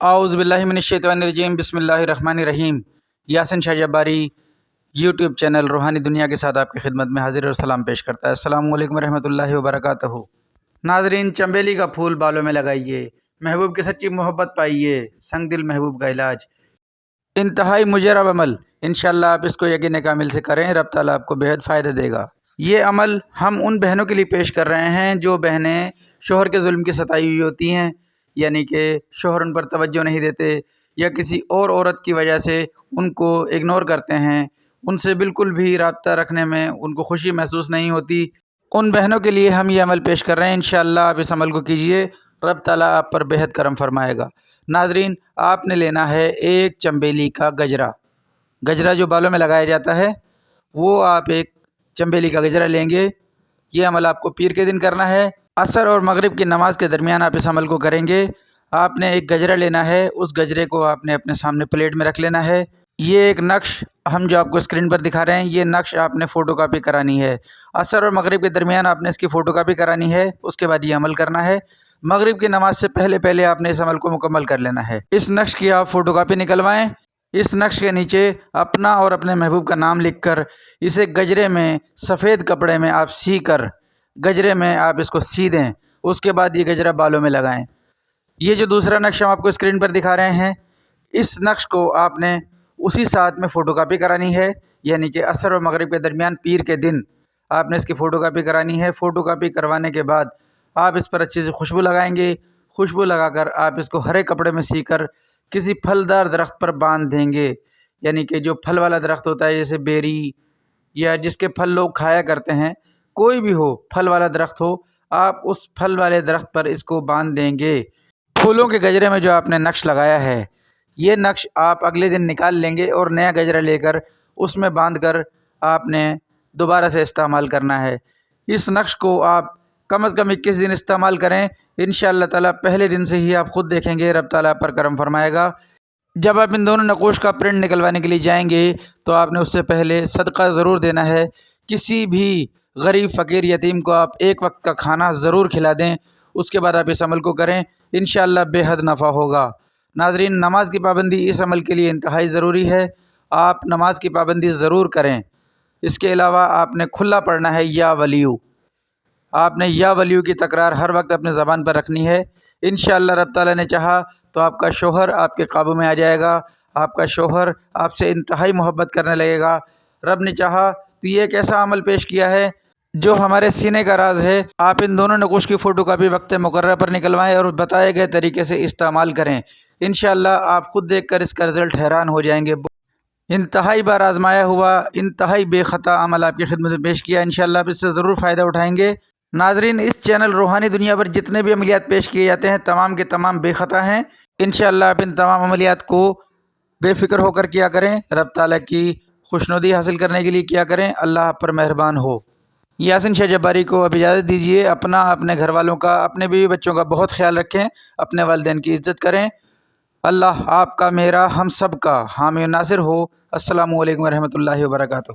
اعوذ باللہ من الشیطان الرجیم، بسم اللہ الرحمن الرحیم۔ یاسین شاہ جباری یوٹیوب چینل روحانی دنیا کے ساتھ آپ کی خدمت میں حاضر اور سلام پیش کرتا ہے۔ السلام علیکم ورحمۃ اللہ وبرکاتہ۔ ناظرین، چنبیلی کا پھول بالوں میں لگائیے، محبوب کی سچی محبت پائیے، سنگ دل محبوب کا علاج، انتہائی مجرب عمل۔ انشاءاللہ آپ اس کو یقین کامل سے کریں، رب تعالیٰ آپ کو بہت فائدہ دے گا۔ یہ عمل ہم ان بہنوں کے لیے پیش کر رہے ہیں جو بہنیں شوہر کے ظلم کی ستائی ہوئی ہوتی ہیں، یعنی کہ شوہر ان پر توجہ نہیں دیتے یا کسی اور عورت کی وجہ سے ان کو اگنور کرتے ہیں، ان سے بالکل بھی رابطہ رکھنے میں ان کو خوشی محسوس نہیں ہوتی۔ ان بہنوں کے لیے ہم یہ عمل پیش کر رہے ہیں، انشاءاللہ آپ اس عمل کو کیجئے، رب تعالیٰ آپ پر بہت کرم فرمائے گا۔ ناظرین، آپ نے لینا ہے ایک چنبیلی کا گجرا۔ گجرا جو بالوں میں لگایا جاتا ہے، وہ آپ ایک چنبیلی کا گجرا لیں گے۔ یہ عمل آپ کو پیر کے دن کرنا ہے، عصر اور مغرب کی نماز کے درمیان آپ اس عمل کو کریں گے۔ آپ نے ایک گجرا لینا ہے، اس گجرے کو آپ نے اپنے سامنے پلیٹ میں رکھ لینا ہے۔ یہ ایک نقش ہم جو آپ کو اسکرین پر دکھا رہے ہیں، یہ نقش آپ نے فوٹو کاپی کرانی ہے۔ عصر اور مغرب کے درمیان آپ نے اس کی فوٹو کاپی کرانی ہے، اس کے بعد یہ عمل کرنا ہے۔ مغرب کی نماز سے پہلے آپ نے اس عمل کو مکمل کر لینا ہے۔ اس نقش کی آپ فوٹو کاپی نکلوائیں، اس نقش کے نیچے اپنا اور اپنے محبوب کا نام لکھ کر اسے گجرے میں سفید کپڑے میں آپ سی کر گجرے میں آپ اس کو سی دیں۔ اس کے بعد یہ گجرا بالوں میں لگائیں۔ یہ جو دوسرا نقش ہم آپ کو اسکرین پر دکھا رہے ہیں، اس نقش کو آپ نے اسی ساتھ میں فوٹو کاپی کرانی ہے، یعنی کہ عصر اور مغرب کے درمیان پیر کے دن آپ نے اس کی فوٹو کاپی کرانی ہے۔ فوٹو کاپی کروانے کے بعد آپ اس پر اچھی سے خوشبو لگائیں گے۔ خوشبو لگا کر آپ اس کو ہرے کپڑے میں سی کر کسی پھلدار درخت پر باندھ دیں گے، یعنی کہ جو پھل والا درخت ہوتا ہے جیسے بیری یا جس کے پھل لوگ کھایا کرتے ہیں، کوئی بھی ہو پھل والا درخت ہو، آپ اس پھل والے درخت پر اس کو باندھ دیں گے۔ پھولوں کے گجرے میں جو آپ نے نقش لگایا ہے، یہ نقش آپ اگلے دن نکال لیں گے اور نیا گجرا لے کر اس میں باندھ کر آپ نے دوبارہ سے استعمال کرنا ہے۔ اس نقش کو آپ کم از کم 21 دن استعمال کریں، انشاءاللہ تعالیٰ پہلے دن سے ہی آپ خود دیکھیں گے رب تعالیٰ پر کرم فرمائے گا۔ جب آپ ان دونوں نقوش کا پرنٹ نکلوانے کے لیے جائیں گے تو آپ نے اس سے پہلے صدقہ ضرور دینا ہے۔ کسی بھی غریب فقیر یتیم کو آپ ایک وقت کا کھانا ضرور کھلا دیں، اس کے بعد آپ اس عمل کو کریں، انشاءاللہ بے حد نفع ہوگا۔ ناظرین، نماز کی پابندی اس عمل کے لیے انتہائی ضروری ہے، آپ نماز کی پابندی ضرور کریں۔ اس کے علاوہ آپ نے کھلا پڑھنا ہے یا ولیو، آپ نے یا ولیو کی تکرار ہر وقت اپنے زبان پر رکھنی ہے۔ انشاءاللہ رب تعالیٰ نے چاہا تو آپ کا شوہر آپ کے قابو میں آ جائے گا، آپ کا شوہر آپ سے انتہائی محبت کرنے لگے گا۔ رب نے چاہا تو یہ ایک ایسا عمل پیش کیا ہے جو ہمارے سینے کا راز ہے۔ آپ ان دونوں نقوش کی فوٹو کاپی وقت مقررہ پر نکلوائیں اور بتائے گئے طریقے سے استعمال کریں، انشاءاللہ آپ خود دیکھ کر اس کا رزلٹ حیران ہو جائیں گے۔ انتہائی بار آزمایا ہوا، انتہائی بے خطا عمل آپ کی خدمت میں پیش کیا، انشاءاللہ آپ اس سے ضرور فائدہ اٹھائیں گے۔ ناظرین، اس چینل روحانی دنیا پر جتنے بھی عملیات پیش کیے جاتے ہیں، تمام کے تمام بے خطا ہیں۔ انشاءاللہ آپ ان تمام عملیات کو بے فکر ہو کر کیا کریں، رب تعالیٰ کی خوشنودی حاصل کرنے کے لیے کیا کریں، اللہ آپ پر مہربان ہو۔ یاسین شاہ جباری کو اب اجازت دیجیے، اپنا، اپنے گھر والوں کا، اپنے بیوی بچوں کا بہت خیال رکھیں، اپنے والدین کی عزت کریں۔ اللہ آپ کا، میرا، ہم سب کا حامی و ناصر ہو۔ السلام علیکم ورحمۃ اللہ وبرکاتہ۔